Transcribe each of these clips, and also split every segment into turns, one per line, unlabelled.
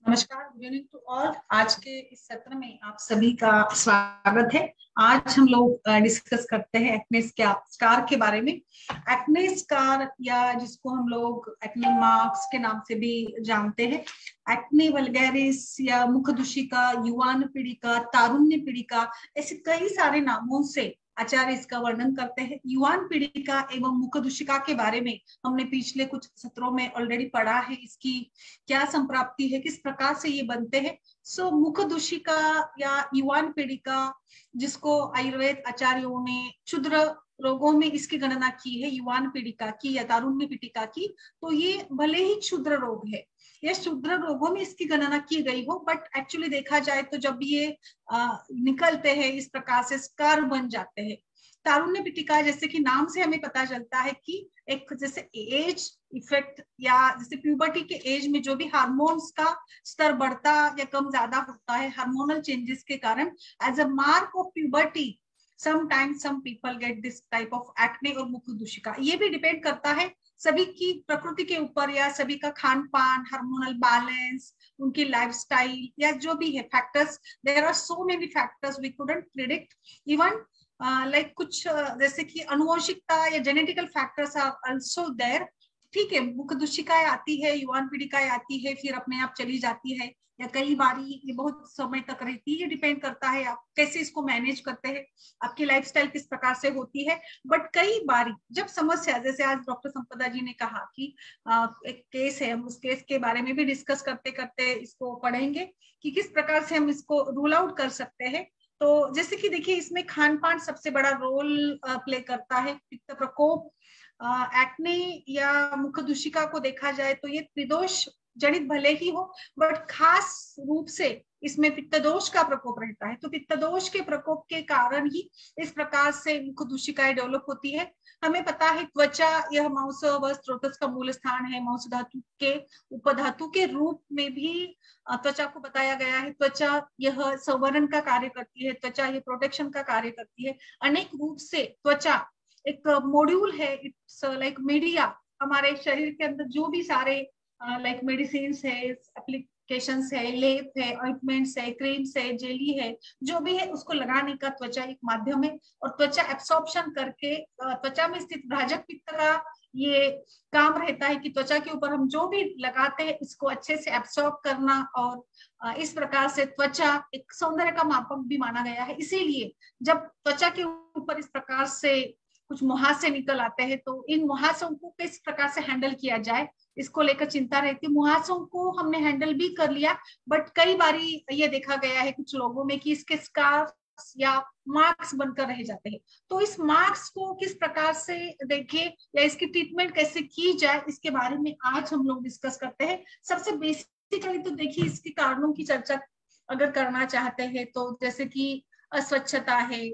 नमस्कार, good evening to all. आज के इस सत्र में आप सभी का स्वागत है। आज हम लोग डिस्कस करते हैं एक्ने स्कार के बारे में। एक्ने स्कार या जिसको हम लोग एक्ने मार्क्स के नाम से भी जानते हैं, एक्ने वल्गैरिस या मुखदुशिका, युवान पीड़िका, तारुण्य पीड़िका, ऐसे कई सारे नामों से आचार्य इसका वर्णन करते हैं। युवान पीड़िका एवं मुखदुशिका के बारे में हमने पिछले कुछ सत्रों में ऑलरेडी पढ़ा है। इसकी क्या संप्राप्ति है, किस प्रकार से ये बनते हैं। मुख दूषिका या युवान पीड़िका, जिसको आयुर्वेद आचार्यों ने क्षुद्र रोगों में इसकी गणना की है, युवान पीड़िका की या तारुण्य पीड़िका की, तो ये भले ही क्षुद्र रोग है, ये क्षुद्र रोगों में इसकी गणना की गई हो, बट एक्चुअली देखा जाए तो जब ये निकलते हैं इस प्रकार से स्कार बन जाते हैं। तारुण्य पीड़िका, जैसे कि नाम से हमें पता चलता है कि एक जैसे एज इफेक्ट या जैसे प्यूबर्टी के एज में जो भी हार्मोन्स का स्तर बढ़ता या कम ज्यादा होता है हार्मोनल चेंजेस के कारण, as a mark of puberty sometimes some people get this type of acne और मुखदुशिका। ये भी डिपेंड करता है सभी की प्रकृति के ऊपर या सभी का खान पान, हार्मोनल बैलेंस, उनकी लाइफस्टाइल या जो भी है factors. There are so many factors we couldn't predict even like कुछ जैसे कि अनुवंशिकता या genetical factors are also there. ठीक है, मुखदुशिकाएं आती है, युवान पीड़िकाएं आती है, फिर अपने आप चली जाती है, या कई बारी ये बहुत समय तक रहती है। ये डिपेंड करता है आप कैसे इसको मैनेज करते हैं, आपकी लाइफस्टाइल किस प्रकार से होती है। बट कई बारी जब समस्या, जैसे आज डॉक्टर संपदा जी ने कहा कि एक केस है, हम उस केस के बारे में भी डिस्कस करते करते इसको पढ़ेंगे कि किस प्रकार से हम इसको रूल आउट कर सकते हैं। तो जैसे कि देखिए, इसमें खान पान सबसे बड़ा रोल प्ले करता है। पित्त प्रकोप, एक्ने या मुखदुशिका को देखा जाए तो ये त्रिदोष जनित भले ही हो, बट खास रूप से इसमें पित्तदोष का प्रकोप रहता है। तो पित्तदोष के प्रकोप के कारण ही इस प्रकार से मुखदुशिकाएं डेवलप होती है। हमें पता है त्वचा यह मांस व स्रोतस का मूल स्थान है। मांस धातु के उपधातु के रूप में भी त्वचा को बताया गया है। त्वचा यह संवरण का कार्य करती है, त्वचा ये प्रोटेक्शन का कार्य करती है। अनेक रूप से त्वचा एक मॉड्यूल है, इट्स लाइक मीडिया। हमारे शरीर के अंदर जो भी सारे लाइक मेडिसिन है, एप्लीकेशंस है, लेप है, ऑइंटमेंट्स है, क्रीम्स है, जेली है, जो भी है उसको लगाने का त्वचा एक माध्यम है। और त्वचा एब्सॉर्प्शन करके त्वचा में स्थित भ्राजक पित्त का ये काम रहता है कि त्वचा के ऊपर हम जो भी लगाते हैं इसको अच्छे से एब्सॉर्ब करना। और इस प्रकार से त्वचा एक सौंदर्य का मापक भी माना गया है। इसीलिए जब त्वचा के ऊपर इस प्रकार से कुछ मुहासे निकल आते हैं तो इन मुहासों को किस प्रकार से हैंडल किया जाए, इसको लेकर चिंता रहती है। मुहासों को हमने हैंडल भी कर लिया, बट कई बारी ये देखा गया है कुछ लोगों में कि इसके स्कार्स या मार्क्स बनकर रह जाते हैं। तो इस मार्क्स को किस प्रकार से देखें या इसकी ट्रीटमेंट कैसे की जाए, इसके बारे में आज हम लोग डिस्कस करते हैं। सबसे बेसिकली तो देखिए, इसके कारणों की चर्चा अगर करना चाहते हैं तो जैसे कि अस्वच्छता है,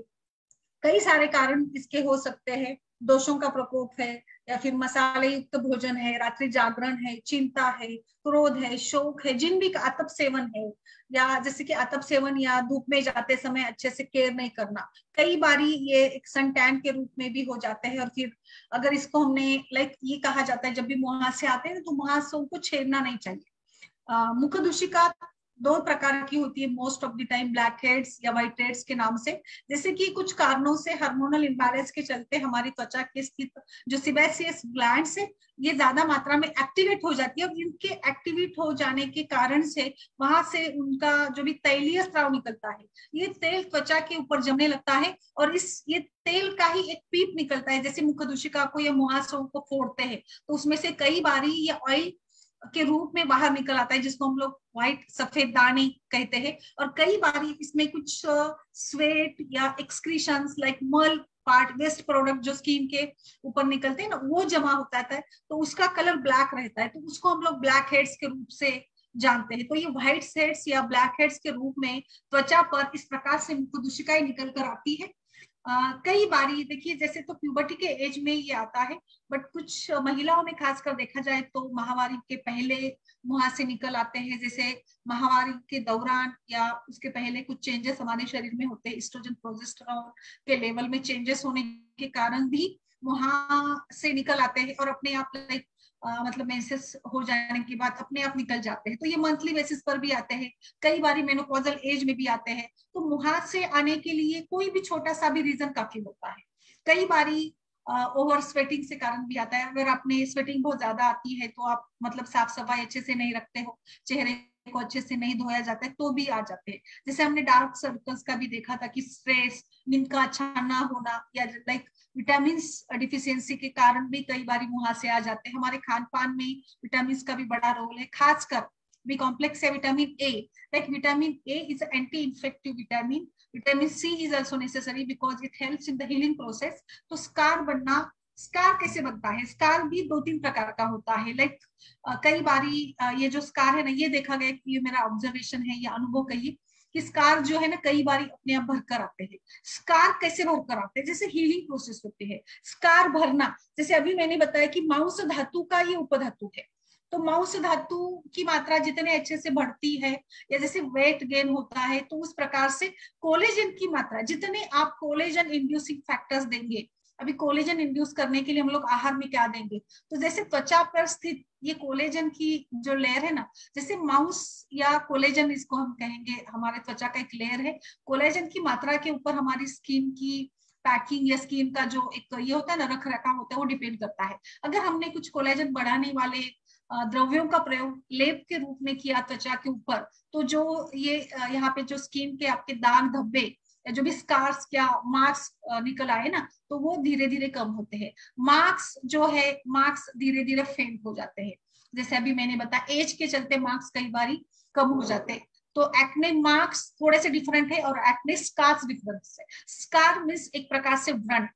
कई सारे कारण इसके हो सकते हैं। दोषों का प्रकोप है, या फिर मसाले युक्त भोजन है, रात्रि जागरण है, चिंता है, क्रोध है, शोक है, जिन भी आतप सेवन है, या जैसे कि आतप सेवन या धूप में जाते समय अच्छे से केयर नहीं करना, कई बारी ये एक सन टैन के रूप में भी हो जाते हैं। और फिर अगर इसको हमने लाइक ये कहा जाता है, जब भी मुहासे आते हैं तो मुहासों को छेड़ना नहीं चाहिए। मुखदुशिका दो प्रकार की होती है most of the time, black heads या व्हाइट हेड्स के नाम से। जैसे कि कुछ कारणों से हार्मोनल इम्बैलेंस के चलते हमारी त्वचा के स्थित जो सिबेसियस ग्लैंड्स है ये ज्यादा मात्रा में एक्टिवेट हो जाती है, और इनके एक्टिवेट हो जाने के कारण से वहां से उनका जो भी तैलीय स्राव निकलता है, ये तेल त्वचा के ऊपर जमने लगता है, और ये तेल का ही एक पीप निकलता है। जैसे मुखदुशिका को या मुहासों को फोड़ते हैं तो उसमें से कई बारी ये ऑयल के रूप में बाहर निकल आता है, जिसको हम लोग व्हाइट सफेद दाने कहते हैं। और कई बार इसमें कुछ स्वेट या एक्सक्रीशंस लाइक मल पार्ट, वेस्ट प्रोडक्ट जो स्किन के ऊपर निकलते हैं ना, वो जमा होता है तो उसका कलर ब्लैक रहता है, तो उसको हम लोग ब्लैक हेड्स के रूप से जानते हैं। तो ये व्हाइट हेड्स या ब्लैक हेड्स के रूप में त्वचा पर इस प्रकार से मुखदुशिकाएं निकल कर आती है। कई बारी देखिए, जैसे तो प्यूबर्टी के एज में ये आता है, बट कुछ महिलाओं में खासकर देखा जाए तो माहवारी के पहले मुहासे निकल आते हैं। जैसे माहवारी के दौरान या उसके पहले कुछ चेंजेस हमारे शरीर में होते हैं, एस्ट्रोजन प्रोजेस्टेरोन के लेवल में चेंजेस होने के कारण भी मुहासे निकल आते हैं, और अपने आप लाइक मतलब मेंसेस हो जाने के बाद अपने आप निकल जाते हैं, तो ये मंथली बेसिस पर भी आते हैं, कई बार मेनोपॉजल एज में भी आते हैं। तो मुहासे आने के लिए कोई भी छोटा सा भी रीजन काफी होता है। कई बारी ओवर स्वेटिंग से कारण भी आता है। अगर आपने स्वेटिंग बहुत ज्यादा आती है तो आप मतलब साफ सफाई अच्छे से नहीं रखते हो, चेहरे को अच्छे से नहीं धोया जाता है, तो भी आ जाते हैं। जैसे हमने डार्क सर्कल्स का भी देखा था कि स्ट्रेस, नींद का अच्छा ना होना, या लाइक विटामिन डिफिशियंसी के कारण भी कई बार मुहासे आ जाते हैं। हमारे खान पान में विटामिन का भी बड़ा रोल है, खासकर बी कॉम्प्लेक्स है vitamin A. Like vitamin A is anti infective vitamin, vitamin C is also necessary because it helps in the healing process. तो स्कार बनना, स्कार कैसे बनता है? स्कार भी दो तीन प्रकार का होता है। लाइक कई बारी ये जो स्कार है ना, ये देखा गया कि ये मेरा ऑब्जर्वेशन है या अनुभव कहिए कि स्कार जो है ना कई बार अपने आप भरकर आते हैं। स्कार कैसे भरकर आते हैं? जैसे हीलिंग प्रोसेस होती है, स्कार भरना, जैसे अभी मैंने बताया कि मांस धातु का ये उपधातु है, तो मांस धातु की मात्रा जितने अच्छे से बढ़ती है, या जैसे वेट गेन होता है, तो उस प्रकार से कोलेजन की मात्रा, जितने आप कोलेजन इंड्यूसिंग फैक्टर्स देंगे। अभी कोलेजन इंड्यूस करने के लिए हम लोग आहार में क्या देंगे? तो जैसे त्वचा पर स्थित ये कोलेजन की जो लेयर है ना, जैसे माउस या कोलेजन इसको हम कहेंगे, हमारे त्वचा का एक लेयर है। कोलेजन की मात्रा के ऊपर हमारी स्किन की पैकिंग या स्किन का जो एक ये होता है ना, रख रखाव होता है, वो डिपेंड करता है। अगर हमने कुछ कोलेजन बढ़ाने वाले द्रव्यों का प्रयोग लेप के रूप में किया त्वचा के ऊपर, तो जो ये यहाँ पे जो स्किन के आपके दाग धब्बे या जो भी स्कार्स या मार्क्स निकल आए ना, तो वो धीरे धीरे कम होते हैं। मार्क्स जो है, मार्क्स धीरे धीरे फेंट हो जाते हैं। जैसे अभी मैंने बताया एज के चलते मार्क्स कई बार कम हो जाते हैं। तो एक्ने मार्क्स थोड़े से डिफरेंट है और एक्ने स्कार्स डिफरेंट है। स्कार मीन्स एक प्रकार से व्रण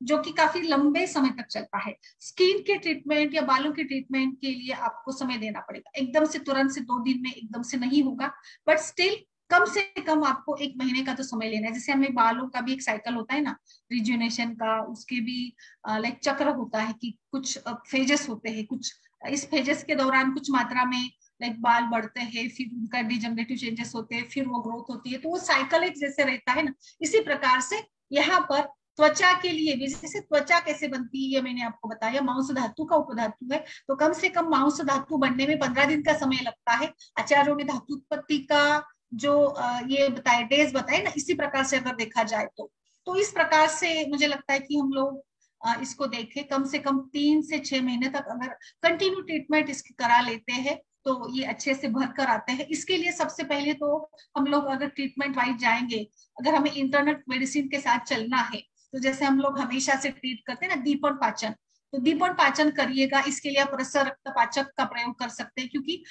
जो कि काफी लंबे समय तक चलता है। स्किन के ट्रीटमेंट या बालों के ट्रीटमेंट के लिए आपको समय देना पड़ेगा, एकदम से तुरंत से 2 दिन में एकदम से नहीं होगा, बट स्टिल कम से कम आपको 1 महीने का तो समय लेना है। जैसे हमें बालों का भी एक साइकिल होता है ना, रिजुनेशन का, उसके भी लाइक चक्र होता है कि कुछ फेजेस होते हैं, कुछ इस फेजेस के दौरान कुछ मात्रा में लाइक बाल बढ़ते हैं, फिर उनका डिजनरेटिव चेंजेस होते हैं, फिर वो ग्रोथ होती है, तो वो साइकिल एक जैसे रहता है ना। इसी प्रकार से यहाँ पर त्वचा के लिए भी, जैसे त्वचा कैसे बनती है ये मैंने आपको बताया, मांस धातु का उपधातु है, तो कम से कम मांस धातु बनने में 15 दिन का समय लगता है। आचार्यों ने धातु उत्पत्ति का जो ये बताए, डेज बताए ना, इसी प्रकार से अगर देखा जाए तो इस प्रकार से मुझे लगता है कि हम लोग इसको देखें, कम से कम 3 से 6 महीने तक अगर कंटिन्यू ट्रीटमेंट इसकी करा लेते हैं तो ये अच्छे से भर कर आते हैं। इसके लिए सबसे पहले तो हम लोग अगर ट्रीटमेंट वाइज जाएंगे, अगर हमें इंटरनेट मेडिसिन के साथ चलना है, तो जैसे हम लोग हमेशा से ट्रीट करते हैं ना दीपन पाचन, तो दीपन पाचन करिएगा। इसके लिए आप रस रक्त पाचक का प्रयोग कर सकते हैं, क्योंकि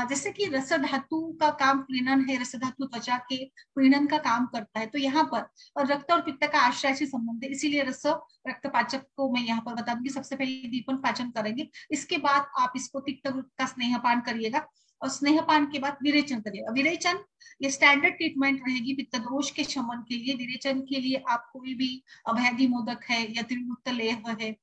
जैसे कि रस धातु का काम प्रीणन है, रस धातु त्वचा के प्रीणन का काम करता है, तो यहाँ पर और रक्त और पित्त का आश्रय से संबंध है, इसीलिए रस रक्त पाचक को मैं यहाँ पर बता दूंगी। सबसे पहले दीपन पाचन करेंगे, इसके बाद आप इसको तिक्त का स्नेहपान करिएगा, और स्नेहपान के बाद विरेचन करिएगा। विरेचन ये स्टैंडर्ड ट्रीटमेंट रहेगी पित्त दोष के शमन के लिए। विरेचन के लिए आप कोई भी अभेदी मोदक है या त्रिमुक्त लेह है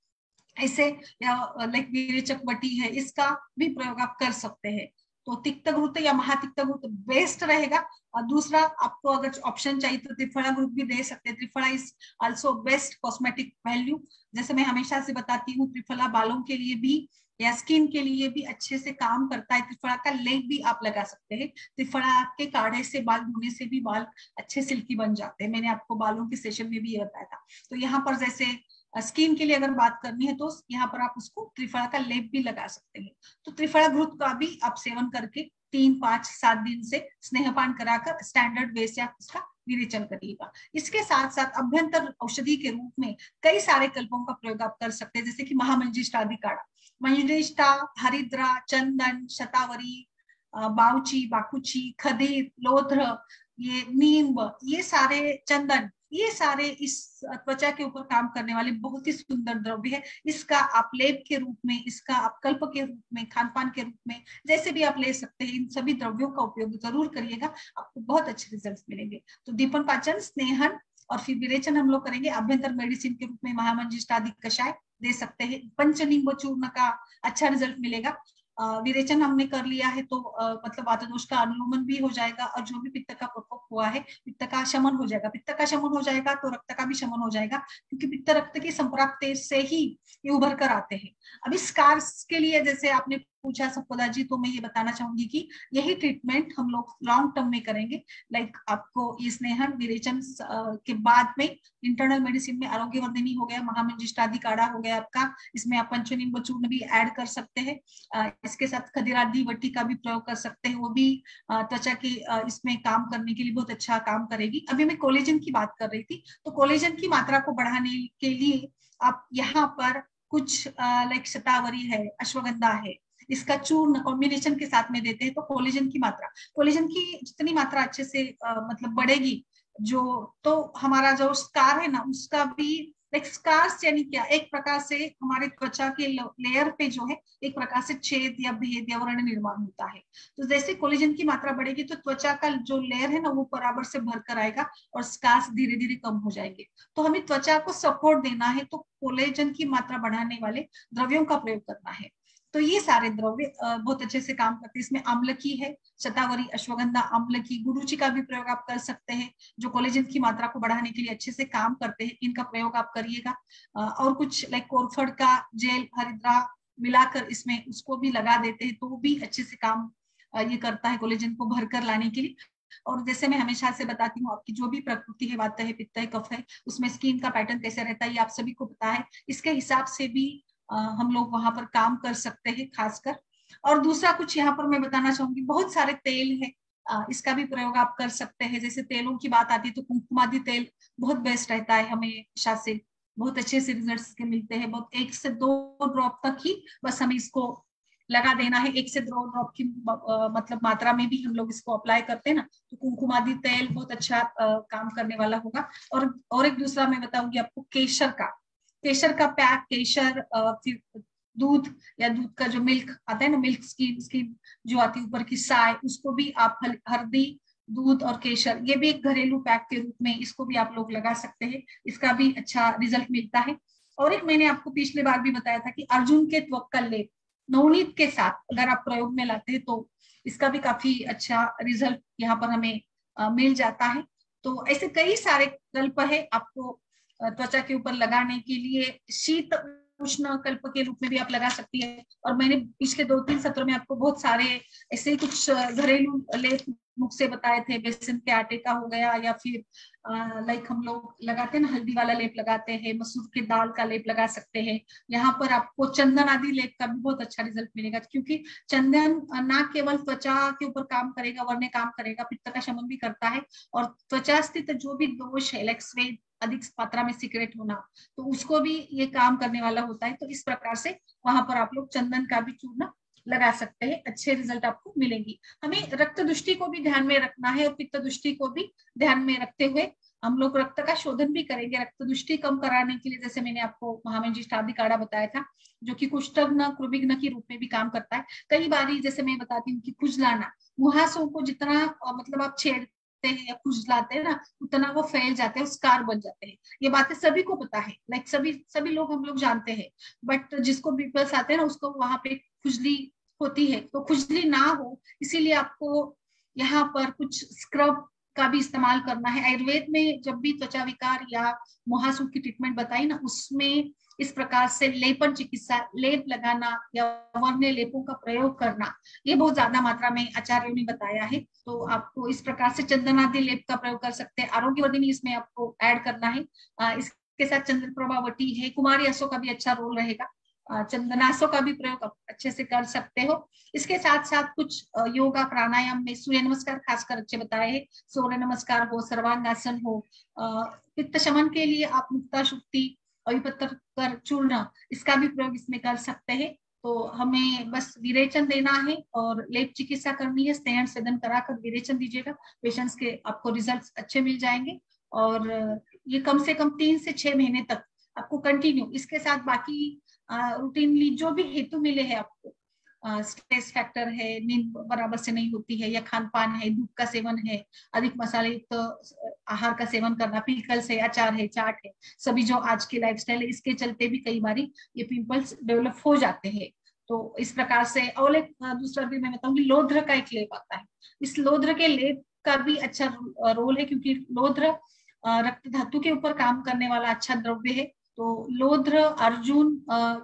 ऐसे, या लाइक विरेचक वटी है, इसका भी प्रयोग आप कर सकते हैं। तो तिक्त घृत या महातिक्त घृत बेस्ट रहेगा। और दूसरा आपको अगर ऑप्शन चाहिए तो त्रिफला ग्रुप भी दे सकते हैं। Triphala is also best cosmetic value. जैसे मैं हमेशा से बताती हूँ, त्रिफला बालों के लिए भी या स्किन के लिए भी अच्छे से काम करता है। त्रिफला का लेप भी आप लगा सकते हैं। त्रिफला के काढ़े से बाल धोने से भी बाल अच्छे सिल्की बन जाते हैं। मैंने आपको बालों के सेशन में भी ये बताया था। तो यहाँ पर जैसे स्किन के लिए अगर बात करनी है तो यहाँ पर आप उसको त्रिफला का लेप भी लगा सकते हैं। तो त्रिफला घृत का भी आप सेवन करके 3, 5, 7 दिन से स्नेहपान कराकर स्टैंडर्ड वे से आप उसका विरेचन करिएगा। इसके साथ साथ अभ्यंतर औषधि के रूप में कई सारे कल्पों का प्रयोग आप कर सकते हैं, जैसे कि महामंजिष्ठा आदि काढ़ा, मंजिष्ठा, हरिद्रा, चंदन, शतावरी, बाउची, बाकुची, खदीर, लोध्र, ये नींब, ये सारे चंदन, ये सारे इस त्वचा के ऊपर काम करने वाले बहुत ही सुंदर द्रव्य है। इसका आप लेप के रूप में, इसका आप कल्प के रूप में, खान पान के रूप में, जैसे भी आप ले सकते हैं, इन सभी द्रव्यों का उपयोग जरूर करिएगा, आपको बहुत अच्छे रिजल्ट मिलेंगे। तो दीपन पाचन, स्नेहन और फिर विरेचन हम लोग करेंगे। अभ्यंतर मेडिसिन के रूप में महामंजिष्ठा आदि कषाय दे सकते हैं। पंचनिंब चूर्ण का अच्छा रिजल्ट मिलेगा। विरेचन हमने कर लिया है तो मतलब वातदोष का अनुलोमन भी हो जाएगा, और जो भी पित्त का प्रकोप हुआ है पित्त का शमन हो जाएगा। पित्त का शमन हो जाएगा तो रक्त का भी शमन हो जाएगा, क्योंकि पित्त रक्त की संप्राप्ति से ही ये उभर कर आते हैं। अब इस स्कार्स के लिए जैसे आपने पूछा सपोदा जी, तो मैं ये बताना चाहूंगी कि यही ट्रीटमेंट हम लोग लॉन्ग टर्म में करेंगे। लाइक आपको ये स्नेहन विरेचन के बाद में इंटरनल मेडिसिन में आरोग्यवर्धिनी हो गया, महामंजिष्टादि काढ़ा हो गया आपका, इसमें आप पंचनिम्ब चूर्ण भी ऐड कर सकते हैं। इसके साथ खदिरादी वटी का भी प्रयोग कर सकते हैं, वो भी त्वचा के इसमें काम करने के लिए बहुत अच्छा काम करेगी। अभी मैं कोलेजन की बात कर रही थी, तो कोलेजन की मात्रा को बढ़ाने के लिए आप यहाँ पर कुछ लाइक शतावरी है, अश्वगंधा है, इसका चूर्ण कॉम्बिनेशन के साथ में देते हैं, तो कोलेजन की मात्रा, कोलेजन की जितनी मात्रा अच्छे से मतलब बढ़ेगी, जो तो हमारा जो स्कार है ना उसका भी लाइक स्कार्स यानी क्या, एक प्रकार से हमारे त्वचा के लेयर पे जो है एक प्रकार से छेद या भेद या व्रण निर्माण होता है। तो जैसे कोलेजन की मात्रा बढ़ेगी तो त्वचा का जो लेयर है ना वो बराबर से भर कर आएगा और स्कार्स धीरे धीरे कम हो जाएंगे। तो हमें त्वचा को सपोर्ट देना है तो कोलेजन की मात्रा बढ़ाने वाले द्रव्यों का प्रयोग करना है। तो ये सारे द्रव्य बहुत अच्छे से काम करते हैं। इसमें आम्लकी है, शतावरी, अश्वगंधा, आम्लकी, गुरुची का भी प्रयोग आप कर सकते हैं, जो कोलेजन की मात्रा को बढ़ाने के लिए अच्छे से काम करते हैं, इनका प्रयोग आप करिएगा। और कुछ लाइक कोरफड का जेल हरिद्रा मिलाकर इसमें उसको भी लगा देते हैं, तो वो भी अच्छे से काम ये करता है कोलेजन को भरकर लाने के लिए। और जैसे मैं हमेशा से बताती हूँ, आपकी जो भी प्रकृति है, वात है, पित्त है, कफ है, उसमें स्किन का पैटर्न कैसे रहता है ये आप सभी को पता है। इसके हिसाब से भी हम लोग वहां पर काम कर सकते हैं खासकर। और दूसरा कुछ यहाँ पर मैं बताना चाहूंगी, बहुत सारे तेल है, इसका भी प्रयोग आप कर सकते हैं। जैसे तेलों की बात आती है तो कुमकुमादि तेल बहुत बेस्ट रहता है, हमेशा से बहुत अच्छे से रिजल्ट्स के मिलते हैं। बहुत 1 से 2 ड्रॉप तक ही बस हमें इसको लगा देना है, 1 से 2 ड्रॉप की मतलब मात्रा में भी हम लोग इसको अप्लाई करते हैं ना, तो कुमकुमादि तेल बहुत अच्छा काम करने वाला होगा। और एक दूसरा मैं बताऊंगी आपको, केसर का, केसर का पैक, केसर फिर दूध या दूध का जो मिल्क आता है ना, मिल्क स्कीम जो आती है ऊपर की साय, उसको भी आप हल्दी, दूध और केसर, ये भी एक घरेलू पैक के रूप में इसको भी आप लोग लगा सकते हैं, इसका भी अच्छा रिजल्ट मिलता है। और एक मैंने आपको पिछले बार भी बताया था कि अर्जुन के त्वक का लेप नवनीत के साथ अगर आप प्रयोग में लाते हैं तो इसका भी काफी अच्छा रिजल्ट यहाँ पर हमें मिल जाता है। तो ऐसे कई सारे कल्प है आपको त्वचा के ऊपर लगाने के लिए। शीत उष्ण कल्प के रूप में भी आप लगा सकती है। और मैंने पिछले 2-3 सत्र में आपको बहुत सारे ऐसे ही कुछ घरेलू लेप नुस्खे बताए थे, बेसन के आटे का हो गया, या फिर लाइक हम लोग लगाते हैं ना हल्दी वाला लेप लगाते हैं, मसूर के दाल का लेप लगा सकते हैं। यहाँ पर आपको चंदन आदि लेप का भी बहुत अच्छा रिजल्ट मिलेगा, क्योंकि चंदन न केवल त्वचा के ऊपर काम करेगा वरने काम करेगा, पित्त का शमन भी करता है, और त्वचा स्थित जो भी दोष है लाइक स्वेद अधिक मात्रा में सिक्रेट होना, तो उसको भी ये काम करने वाला होता है। तो इस प्रकार से वहां पर आप लोग चंदन का भी चूर्ण लगा सकते हैं, अच्छे रिजल्ट आपको मिलेंगी। हमें रक्त दृष्टि को भी ध्यान में रखना है और पित्त दृष्टि को भी ध्यान में रखते हुए हम लोग रक्त का शोधन भी करेंगे। रक्त दृष्टि कम कराने के लिए जैसे मैंने आपको महामंजिष्ठादि काढ़ा बताया था, जो कि कुष्ठघ्न कृभिघ्न के रूप में भी काम करता है। कई बार जैसे मैं बताती हूँ कि खुजलाना, मुहासों को जितना मतलब आप छेड़ते हैं या खुजलाते हैं ना, उतना वो फैल जाते हैं, स्कार बन जाते हैं। ये बातें सभी को पता है, लाइक सभी लोग हम लोग जानते हैं, बट जिसको पिंपल्स आते हैं ना उसको वहां पे खुजली होती है। तो खुजली ना हो इसीलिए आपको यहाँ पर कुछ स्क्रब का भी इस्तेमाल करना है। आयुर्वेद में जब भी त्वचा विकार या मुहासों की ट्रीटमेंट बताई ना, उसमें इस प्रकार से लेपन चिकित्सा, लेप लगाना या वर्ण्य लेपों का प्रयोग करना, ये बहुत ज्यादा मात्रा में आचार्यों ने बताया है। तो आपको इस प्रकार से चंदन आदि लेप का प्रयोग कर सकते हैं। आरोग्यवर्धिनी इसमें आपको ऐड करना है। इसके साथ चंद्रप्रभा वटी है, कुमारी असो का भी अच्छा रोल रहेगा, चंदनासों का भी प्रयोग आप अच्छे से कर सकते हो। इसके साथ साथ कुछ योगा प्राणायाम में सूर्य नमस्कार खासकर अच्छे बताए हैं, सूर्य नमस्कार हो, सर्वांगासन हो, पित्त शमन के लिए आप मुक्ता शुक्ति, अयुपत्र कर चूर्ण, इसका भी प्रयोग इसमें कर सकते हैं। तो हमें बस विरेचन देना है और लेप चिकित्सा करनी है, स्नेहन स्वेदन कराकर विरेचन दीजिएगा, पेशेंट्स के आपको रिजल्ट्स अच्छे मिल जाएंगे। और ये कम से कम 3 से 6 महीने तक आपको कंटिन्यू इसके साथ बाकी रूटीनली जो भी हेतु मिले हैं आपको, स्ट्रेस फैक्टर है, नींद बराबर से नहीं होती है, या खान पान है, धूप का सेवन है, अधिक मसाले युक्त आहार का सेवन करना, पिकल्स है, अचार है, चाट है, सभी जो आज की लाइफस्टाइल है, इसके चलते भी कई बार ये पिंपल्स डेवलप हो जाते हैं। तो इस प्रकार से। और एक दूसरा भी मैं बताऊंगी, लोध्र का एक लेप आता है। इस लोध्र के लेप का भी अच्छा रोल है, क्योंकि लोध्र रक्त धातु के ऊपर काम करने वाला अच्छा द्रव्य है। तो लोध्र, अर्जुन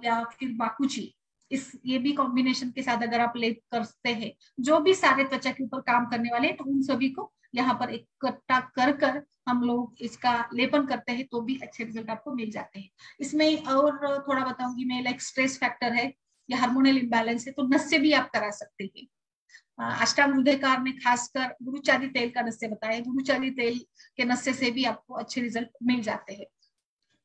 या फिर बाकुची, इस ये भी कॉम्बिनेशन के साथ अगर आप लेप करते हैं, जो भी सारे त्वचा के ऊपर काम करने वाले हैं, तो उन सभी को यहाँ पर इकट्ठा कर कर हम लोग इसका लेपन करते हैं, तो भी अच्छे रिजल्ट आपको मिल जाते हैं। इसमें और थोड़ा बताऊंगी मैं, लाइक स्ट्रेस फैक्टर है या हार्मोनल इम्बैलेंस है, तो नस से भी आप करा सकते हैं। अष्टांग हृदयकार में खासकर गुरुचारी तेल का नस्य बताया, गुरुचारी तेल के नस्य से भी आपको अच्छे रिजल्ट मिल जाते हैं।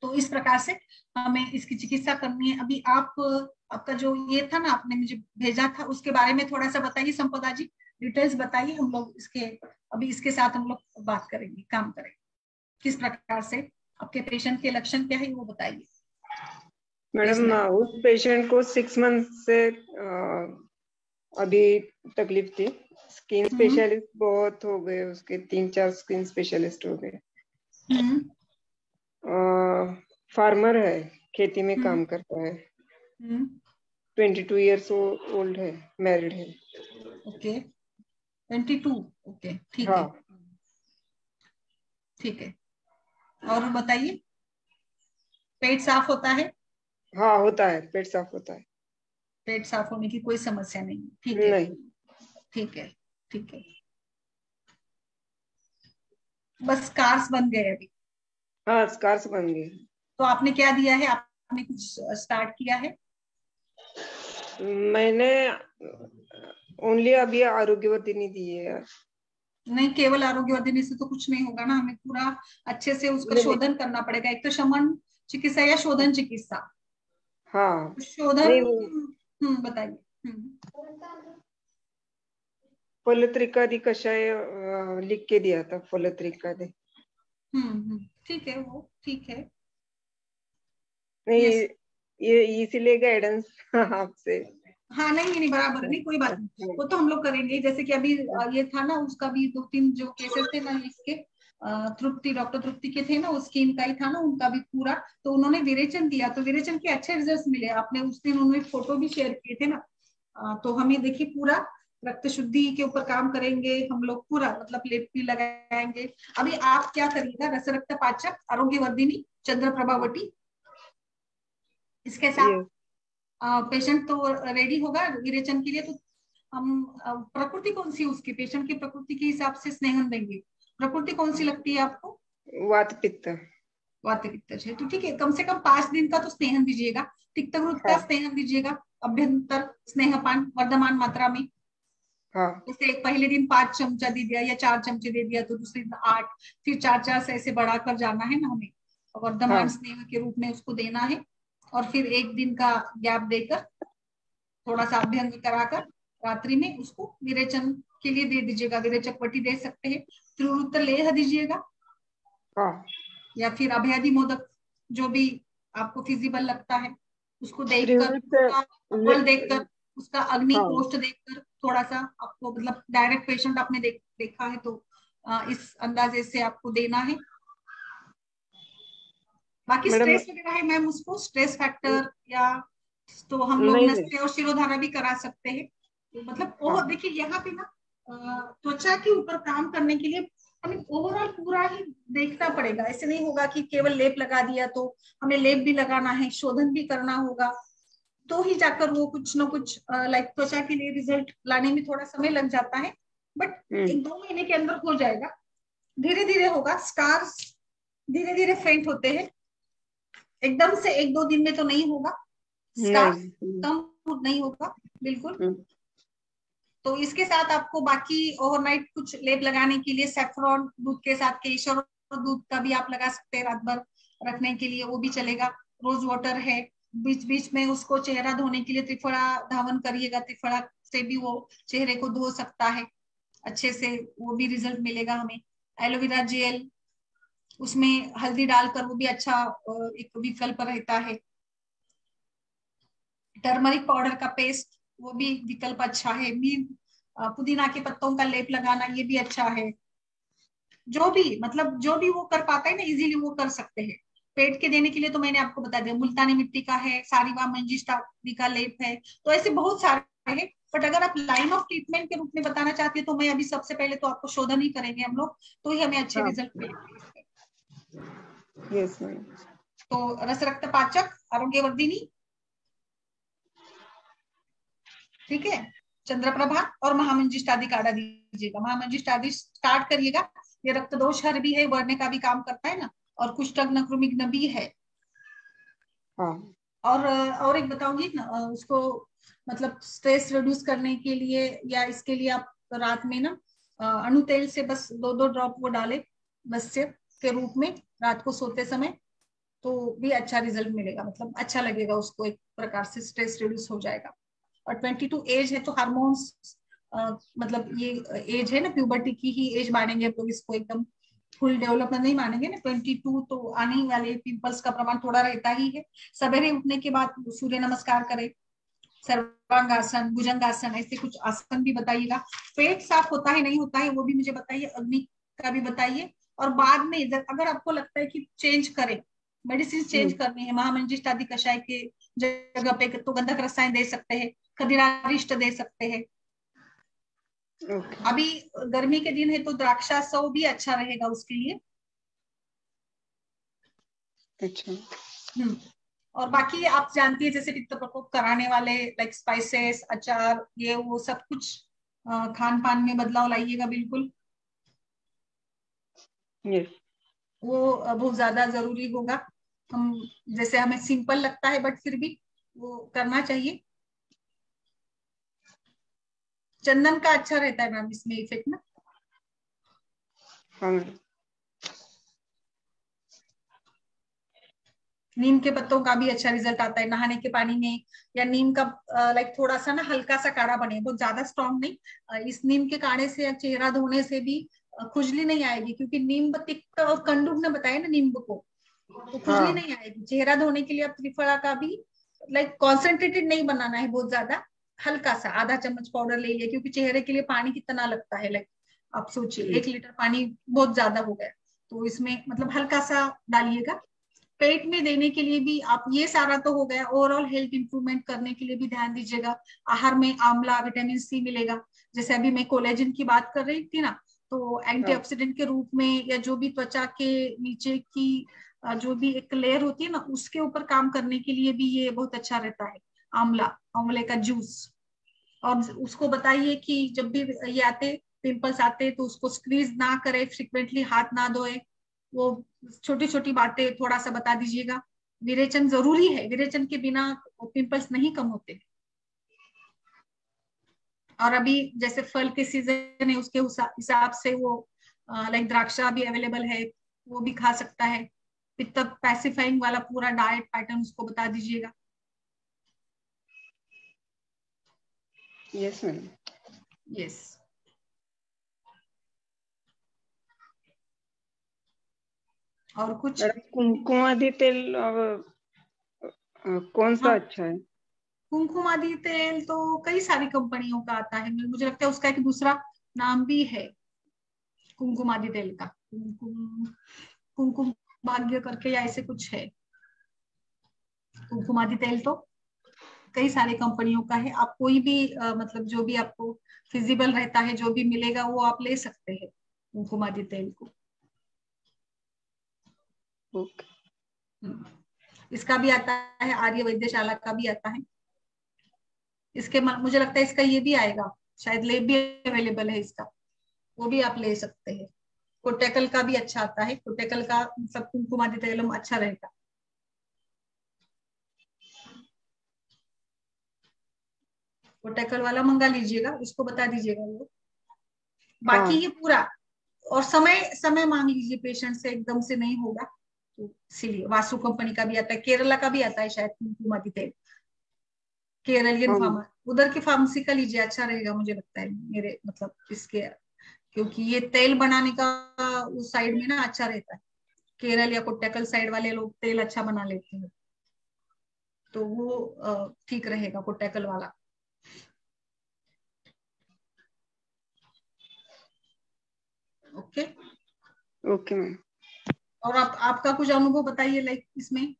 तो इस प्रकार से हमें इसकी चिकित्सा करनी है। अभी आपका जो ये था ना, आपने मुझे भेजा था, उसके बारे में थोड़ा सा बताइए संपदा जी, डिटेल्स बताइए। हम लोग इसके अभी इसके साथ हम लोग बात करेंगे, काम करेंगे किस प्रकार से। आपके पेशेंट के लक्षण क्या है वो बताइए।
मैडम उस पेशेंट को 6 मंथ से अभी तकलीफ थी। स्किन स्पेशलिस्ट बहुत हो गए उसके, 3-4 स्किन स्पेशलिस्ट हो गए। फार्मर है, खेती में काम करता है। 22 ईयर्स ओल्ड है, मैरिड है।
ओके, 22। ओके, ठीक है, ठीक है। और बताइए, पेट साफ होता है?
हाँ होता है, पेट साफ होता है।
पेट साफ होने की कोई समस्या नहीं, ठीक है?
नहीं।
ठीक है, ठीक है। बस स्कार्स बन गए अभी?
हाँ, स्कार्स बन गए।
तो आपने क्या दिया है, आपने कुछ स्टार्ट किया है?
मैंने ओनली अभी आरोग्यवर्धिनी दी है यार।
नहीं, केवल आरोग्यवर्धिनी से तो कुछ नहीं होगा ना, हमें पूरा अच्छे से उसका
नहीं,
शोधन करना पड़ेगा। एक तो शमन चिकित्सा या शोधन चिकित्सा।
हाँ
शोधन,
नहीं,
बताइए।
फलत्रिकादी कषाय लिख के दिया था, फलत्रिकादी।
ठीक है, वो ठीक है।
नहीं,
ये
ये इसीलिए गाइडेंस आपसे।
हाँ, नहीं नहीं, बराबर, नहीं कोई बात नहीं, वो तो हम लोग करेंगे। जैसे कि अभी ये था ना, उसका भी 2-3 जो केसेस थे ना इसके, तृप्ति, डॉक्टर तृप्ति के थे ना, उसकी इनका ही था ना, उनका भी पूरा। तो उन्होंने विरेचन दिया, तो विरेचन के अच्छे रिजल्ट मिले। आपने उस दिन उन्होंने फोटो भी शेयर किए थे ना। तो हमें देखिए, पूरा रक्त शुद्धि के ऊपर काम करेंगे हम लोग, पूरा मतलब लेप भी लगाएंगे। अभी आप क्या करिएगा, रस रक्त पाचक, आरोग्यवर्धिनी, चंद्र प्रभावटी, इसके साथ पेशेंट तो रेडी होगा विरेचन के लिए। तो हम प्रकृति कौन सी उसकी, पेशेंट की प्रकृति के हिसाब से स्नेहन देंगे। प्रकृति कौन सी लगती है आपको?
वात पित्त।
वात पित्त है, तो ठीक है, कम से कम 5 दिन का तो स्नेहन दीजिएगा। तिक्तवृत्त का स्नेहन दीजिएगा, अभ्यंतर स्नेहपान वर्धमान मात्रा में। जैसे पहले दिन 5 चमचा दे दिया या 4 चमचे दे दिया, तो दूसरे दिन 8, फिर 4-4 से ऐसे बढ़ाकर जाना है ना हमें, वर्धमान स्नेह के रूप में उसको देना है। और फिर 1 दिन का गैप देकर थोड़ा सा अभ्यंग कराकर रात्रि में उसको विरेचन के लिए दे दीजिएगा। विरेचक वटी दे सकते हैं, त्रिवृत्त लेह दीजिएगा, या फिर अभयादि मोदक, जो भी आपको फिजिबल लगता है उसको देखकर, बल देखकर, उसका अग्नि कोष्ठ देखकर, थोड़ा सा आपको मतलब डायरेक्ट पेशेंट आपने देखा है तो इस अंदाजे से आपको देना है। बाकी स्ट्रेस वगैरह है मैम, उसको स्ट्रेस फैक्टर या तो हम लोग नस्य और शिरोधारा भी करा सकते हैं। तो मतलब वो देखिए, यहाँ पे ना त्वचा के ऊपर काम करने के लिए हमें ओवरऑल पूरा ही देखना पड़ेगा। ऐसे नहीं होगा कि केवल लेप लगा दिया, तो हमें लेप भी लगाना है, शोधन भी करना होगा, तो ही जाकर वो कुछ ना कुछ लाइक त्वचा के लिए रिजल्ट लाने में थोड़ा समय लग जाता है। बट 1-2 महीने के अंदर हो जाएगा, धीरे धीरे होगा। स्कार्स धीरे धीरे फेंट होते हैं, एकदम से 1-2 दिन में तो नहीं होगा। स्कार्स कम नहीं होगा बिल्कुल। तो इसके साथ आपको बाकी ओवरनाइट कुछ लेप लगाने के लिए सैफ्रॉन दूध के साथ केशर दूध का भी आप लगा सकते हैं, रात भर रखने के लिए, वो भी चलेगा। रोज वाटर है, बीच बीच में उसको चेहरा धोने के लिए त्रिफला धावन करिएगा, त्रिफला से भी वो चेहरे को धो सकता है अच्छे से, वो भी रिजल्ट मिलेगा हमें। एलोवेरा जेल, उसमें हल्दी डालकर, वो भी अच्छा एक विकल्प रहता है। टर्मरिक पाउडर का पेस्ट, वो भी विकल्प अच्छा है। पुदीना के पत्तों का लेप लगाना, ये भी अच्छा है। जो भी मतलब जो भी वो कर पाता है ना, इजीली वो कर सकते हैं। पेट के देने के लिए तो मैंने आपको बता दिया, मुल्तानी मिट्टी का है, सारीवा मंजिष्ठादि का लेप है, तो ऐसे बहुत सारे हैं। बट अगर आप लाइन ऑफ ट्रीटमेंट के रूप में बताना चाहती है तो मैं अभी सबसे पहले तो आपको शोधन ही करेंगे हम लोग, तो ही हमें अच्छे
हाँ।
रिजल्ट मिलेंगे इसमें।
Yes ma'am.
तो रस रक्त पाचक, आरोग्यवर्धिनी, ठीक है, चंद्रप्रभा और महामंजिष्ठादि काढ़ा दीजिएगा। महामंजिष्ठादि स्टार्ट करिएगा, ये रक्त दोष हर भी है, बढ़ने का भी काम करता है ना, और कुष्ठग्न कृमिघ्न भी है।
हाँ।
और एक बताऊंगी ना उसको, मतलब स्ट्रेस रिड्यूस करने के लिए या इसके लिए आप रात में ना अणु तेल से बस 2-2 ड्रॉप वो डाले, बस सिर्फ के रूप में रात को सोते समय, तो भी अच्छा रिजल्ट मिलेगा, मतलब अच्छा लगेगा उसको, एक प्रकार से स्ट्रेस रिड्यूस हो जाएगा। और 22 एज है तो हार्मोन्स, मतलब ये एज है ना प्यूबर्टी की ही एज मानेंगे हम लोग इसको, एकदम फुल डेवलपमेंट नहीं मानेंगे ना। 22 तो आने ही वाले, पिंपल्स का प्रमाण थोड़ा रहता ही है। सवेरे उठने के बाद सूर्य नमस्कार करें, सर्वांगासन, भुजंगासन, ऐसे कुछ आसन भी बताइएगा। पेट साफ होता है नहीं होता है वो भी मुझे बताइए, अग्नि का भी बताइए। और बाद में अगर आपको लगता है कि चेंज करें, मेडिसिन चेंज करनी है, महामंजिष्ठादि कषाय के जगह पे तो गंधक रसायन दे सकते हैं, खदिरारिष्ट दे सकते हैं। अभी गर्मी के दिन है तो द्राक्षासव भी अच्छा रहेगा उसके लिए।
अच्छा।
और बाकी आप जानती है जैसे पित्त प्रकोप कराने वाले लाइक स्पाइसेस, अचार, ये वो सब कुछ खान पान में बदलाव लाइएगा बिल्कुल।
यस।
वो बहुत ज्यादा जरूरी होगा। हम जैसे हमें सिंपल लगता है बट फिर भी वो करना चाहिए। चंदन का अच्छा रहता है मैम इसमें इफेक्ट ना।
हाँ।
नीम के पत्तों का भी अच्छा रिजल्ट आता है नहाने के पानी में, या नीम का लाइक थोड़ा सा ना हल्का सा काढ़ा बने, बहुत ज्यादा स्ट्रॉन्ग नहीं। इस नीम के काढ़े से या चेहरा धोने से भी खुजली नहीं आएगी, क्योंकि नींब, तिक्त और कंडूक ने बताया ना नींब को, तो खुजली
हाँ।
नहीं आएगी। चेहरा धोने के लिए आप त्रिफला का भी लाइक कॉन्सेंट्रेटेड नहीं बनाना है बहुत ज्यादा, हल्का सा आधा चम्मच पाउडर ले लिया, क्योंकि चेहरे के लिए पानी कितना लगता है, लाइक आप सोचिए 1 लीटर पानी बहुत ज्यादा हो गया, तो इसमें मतलब हल्का सा डालिएगा। पेट में देने के लिए भी आप, ये सारा तो हो गया, ओवरऑल हेल्थ इंप्रूवमेंट करने के लिए भी ध्यान दीजिएगा। आहार में आंवला, विटामिन सी मिलेगा। जैसे अभी मैं कोलेजन की बात कर रही थी ना, तो एंटीऑक्सीडेंट के रूप में, या जो भी त्वचा के नीचे की जो भी एक लेयर होती है ना, उसके ऊपर काम करने के लिए भी ये बहुत अच्छा रहता है, आंवला, आंवले का जूस। और उसको बताइए कि जब भी ये आते, पिंपल्स आते, तो उसको स्क्वीज ना करे, फ्रिक्वेंटली हाथ ना धोए, वो छोटी छोटी बातें थोड़ा सा बता दीजिएगा। विरेचन जरूरी है, विरेचन के बिना पिंपल्स नहीं कम होते। और अभी जैसे फल के सीजन है उसके हिसाब से वो लाइक द्राक्षा भी अवेलेबल है, वो भी खा सकता है। पित्त पैसिफाइंग वाला पूरा डाइट पैटर्न उसको बता दीजिएगा।
Yes ma'am.
यस। और कुछ?
मैडम कुमकुमादि तेल कौन सा
हाँ,
अच्छा है?
कुमकुमादि तेल तो कई सारी कंपनियों का आता है, मुझे लगता है उसका एक दूसरा नाम भी है कुमकुमादि तेल का, कुमकुम, कुमकुम भाग्य करके या ऐसे कुछ है। कुमकुमादि तेल तो कई सारी कंपनियों का है, आप कोई भी मतलब जो भी आपको फिजिबल रहता है, जो भी मिलेगा वो आप ले सकते हैं कुमकुमादि तेल को।
ओके।
इसका भी आता है, आर्य वैद्यशाला का भी आता है। इसके मुझे लगता है इसका ये भी आएगा, शायद लेब भी अवेलेबल है इसका, वो भी आप ले सकते हैं। कोटेकल का भी अच्छा आता है, कोटेकल का मतलब कुमकुमादि तेलम अच्छा रहेगा। कोटेकल वाला मंगा लीजिएगा, उसको बता दीजिएगा वो। बाकी
हाँ।
ये पूरा, और समय समय मांग लीजिए पेशेंट से, एकदम से नहीं होगा, तो इसीलिए वासु कंपनी का भी आता है, केरला का भी आता है शायद कुमकुमादि तेल, केरलियन
हाँ।
फार्मा, उधर की फार्मेसी का लीजिए, अच्छा रहेगा मुझे लगता है मेरे मतलब इसके, क्योंकि ये तेल बनाने का उस साइड में ना अच्छा रहता है। केरल या कोट्टकल साइड वाले लोग तेल अच्छा बना लेते हैं, तो वो ठीक रहेगा कोट्टकल वाला। ओके।
Okay ma'am.
और आपका कुछ अनुभव बताइए लाइक इसमें।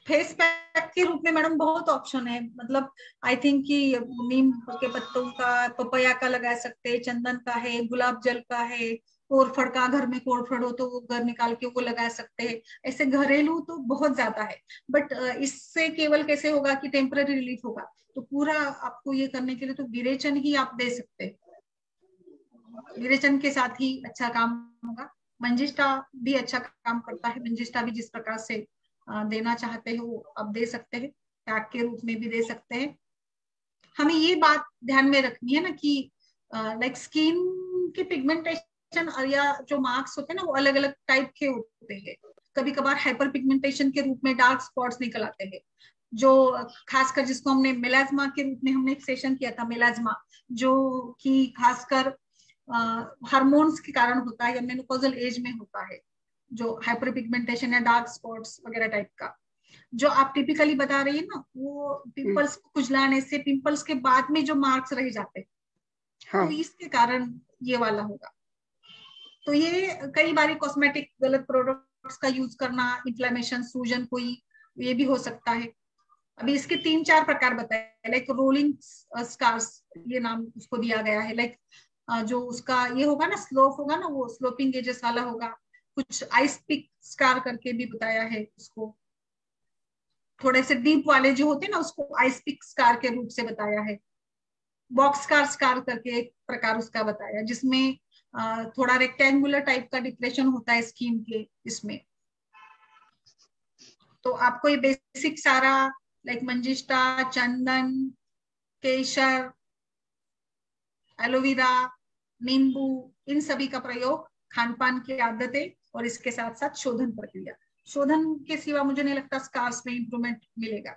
फेस पैक के रूप में मैडम बहुत ऑप्शन है, मतलब आई थिंक कि नीम के पत्तों का, पपैया का लगा सकते हैं, चंदन का है, गुलाब जल का है, कोरफड़ का, घर में कोरफड़ हो तो वो घर निकाल के वो लगा सकते हैं। ऐसे घरेलू तो बहुत ज्यादा है, बट इससे केवल कैसे होगा कि टेम्पररी रिलीफ होगा। तो पूरा आपको ये करने के लिए तो विरेचन ही आप दे सकते हैं, विरेचन के साथ ही अच्छा काम होगा। मंजिष्ठा भी अच्छा काम करता है, मंजिष्ठा भी जिस प्रकार से देना चाहते हो वो आप दे सकते हैं, पैक के रूप में भी दे सकते हैं। हमें ये बात ध्यान में रखनी है ना कि लाइक स्किन के पिगमेंटेशन और या जो मार्क्स होते हैं ना वो अलग अलग टाइप के होते हैं। कभी कभार हाइपर पिगमेंटेशन के रूप में डार्क स्पॉट्स निकल आते हैं, जो खासकर जिसको हमने मेलाज्मा के रूप में हमने एक सेशन किया था, मेलाज्मा जो कि खासकर हार्मोन्स के कारण होता है या मेनोपॉजल एज में होता है, जो हाइपर पिगमेंटेशन या डार्क स्पॉट्स वगैरह टाइप का जो आप टिपिकली बता रही है ना, वो पिंपल्स को खुजलाने से पिंपल्स के बाद में जो मार्क्स रह जाते हैं,
हाँ।
तो इसके कारण ये वाला होगा। तो ये कई बार कॉस्मेटिक गलत प्रोडक्ट्स का यूज करना, इन्फ्लेमेशन, सूजन कोई, ये भी हो सकता है। अभी इसके 3-4 प्रकार बताए, लाइक रोलिंग स्कार्स ये नाम उसको दिया गया है। लाइक जो उसका ये होगा ना, स्लोप होगा ना, वो स्लोपिंग एजेस वाला होगा। कुछ आइस पिक स्कार करके भी बताया है उसको, थोड़े से डीप वाले जो होते हैं ना उसको आइस पिक स्कार के रूप से बताया है। बॉक्स स्कार स्कार करके एक प्रकार उसका बताया, जिसमें थोड़ा रेक्टेंगुलर टाइप का डिप्रेशन होता है स्किन के इसमें। तो आपको ये बेसिक सारा लाइक मंजिष्ठा, चंदन, केसर, एलोवेरा, नींबू, इन सभी का प्रयोग, खान पान की आदतें और इसके साथ साथ शोधन प्रक्रिया, शोधन के सिवा मुझे नहीं लगता स्कार्स में इंप्रूवमेंट मिलेगा।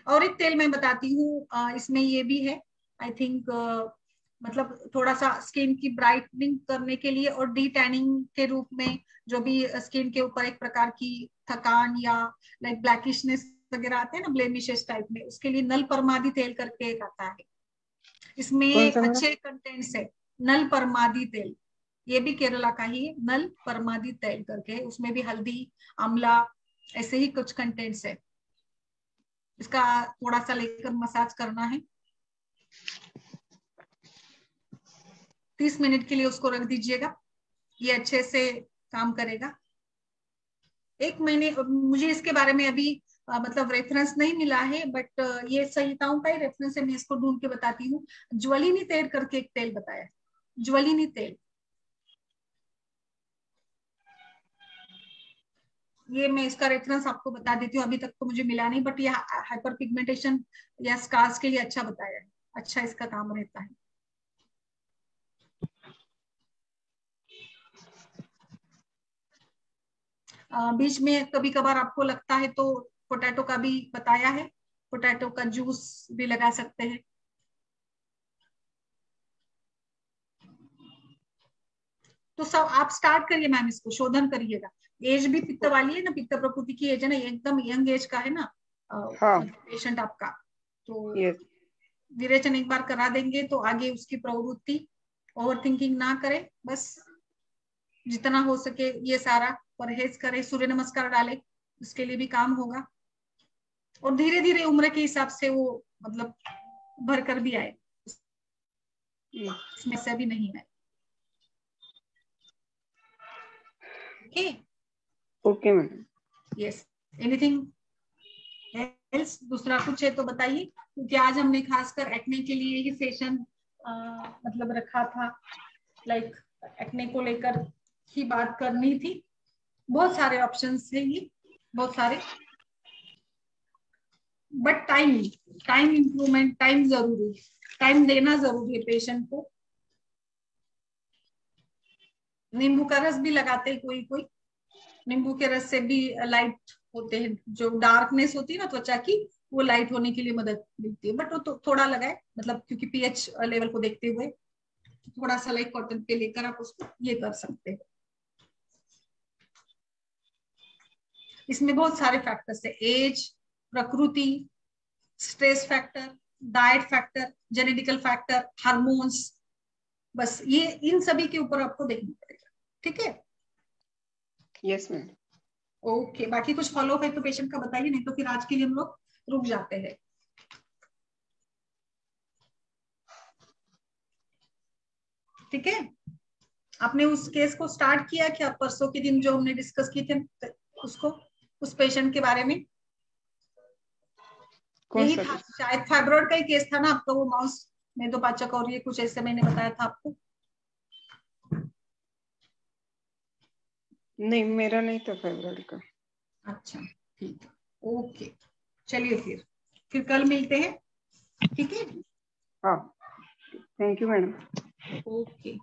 और एक तेल मैं बताती हूँ, इसमें ये भी है आई थिंक, मतलब थोड़ा सा स्किन की ब्राइटनिंग करने के लिए और डी टैनिंग के रूप में, जो भी स्किन के ऊपर एक प्रकार की थकान या लाइक ब्लैकिशनेस वगैरह आते हैं ना, ब्लेमिशेस टाइप में, उसके लिए नल परमादी तेल करके एक आता है।
कौन
इसमें
सा मैडम?
अच्छे कंटेंट्स है। नल परमादी तेल, ये भी केरला का ही है, नल परमादी तेल करके, उसमें भी हल्दी, आंवला, ऐसे ही कुछ कंटेंट्स है। इसका थोड़ा सा लेकर मसाज करना है, 30 मिनट के लिए उसको रख दीजिएगा, ये अच्छे से काम करेगा। 1 महीने, मुझे इसके बारे में अभी मतलब रेफरेंस नहीं मिला है, बट ये संहिताओं का ही रेफरेंस है, मैं इसको ढूंढ के बताती हूँ। ज्वलिनी तेल करके एक तेल बताया, ज्वलिनी तेल, ये मैं इसका रेफरेंस आपको बता देती हूँ, अभी तक तो मुझे मिला नहीं, बट ये हाइपर पिगमेंटेशन या स्कार्स के लिए अच्छा बताया है, अच्छा इसका काम रहता है। बीच में कभी कभार आपको लगता है तो पोटैटो का भी बताया है, पोटैटो का जूस भी लगा सकते हैं। तो सब आप स्टार्ट करिए मैम, इसको शोधन करिएगा। एज भी पित्त वाली है ना, पित्त प्रकृति की एज है ना, एकदम यंग एज का है ना,
हाँ।
मतलब पेशेंट आपका। तो
यस।
विरेचन एक बार करा देंगे तो आगे उसकी प्रवृत्ति, ओवर थिंकिंग ना करे, बस जितना हो सके ये सारा परहेज करे, सूर्य नमस्कार डाले, उसके लिए भी काम होगा। और धीरे धीरे उम्र के हिसाब से वो मतलब भर कर भी आए, इसमें से भी नहीं है। Okay,
okay madam.
Yes, anything else, दूसरा कुछ है तो बताइए, क्योंकि आज हमने खासकर एक्ने के लिए ही सेशन मतलब रखा था, लाइक एक्ने को लेकर ही बात करनी थी। बहुत सारे ऑप्शंस है ये, बहुत सारे, but time, time improvement, time जरूरी है, टाइम देना जरूरी है पेशेंट को। नींबू का रस भी लगाते हैं कोई कोई, नींबू के रस से भी लाइट होते हैं, जो डार्कनेस होती है ना त्वचा की, वो लाइट होने के लिए मदद मिलती है, बट वो तो थोड़ा लगाए, मतलब क्योंकि पीएच लेवल को देखते हुए थोड़ा सा लाइक कॉटन पे लेकर आप उसको ये कर सकते हैं। इसमें बहुत सारे फैक्टर्स है, एज, प्रकृति, stress factor, diet factor, genetical factor, hormones, बस ये इन सभी के ऊपर आपको देखना पड़ेगा। ठीक है?
Yes ma'am.
ओके, बाकी कुछ फॉलो है तो पेशेंट का बताइए, नहीं तो फिर आज के लिए हम लोग रुक जाते हैं। ठीक है, आपने उस केस को स्टार्ट किया क्या परसों के दिन जो हमने डिस्कस किए थे उसको, उस पेशेंट के बारे में?
कौन
यही
सा
था
केस?
शायद, फाइब्रॉइड का ही केस था ना आपका, वो माउस में 2 पाचक और ये कुछ ऐसे मैंने बताया था आपको।
नहीं, मेरा नहीं था फाइब्रॉइड का।
अच्छा ठीक है, ओके, चलिए फिर कल मिलते हैं, ठीक है?
हाँ, थैंक यू मैडम।
ओके।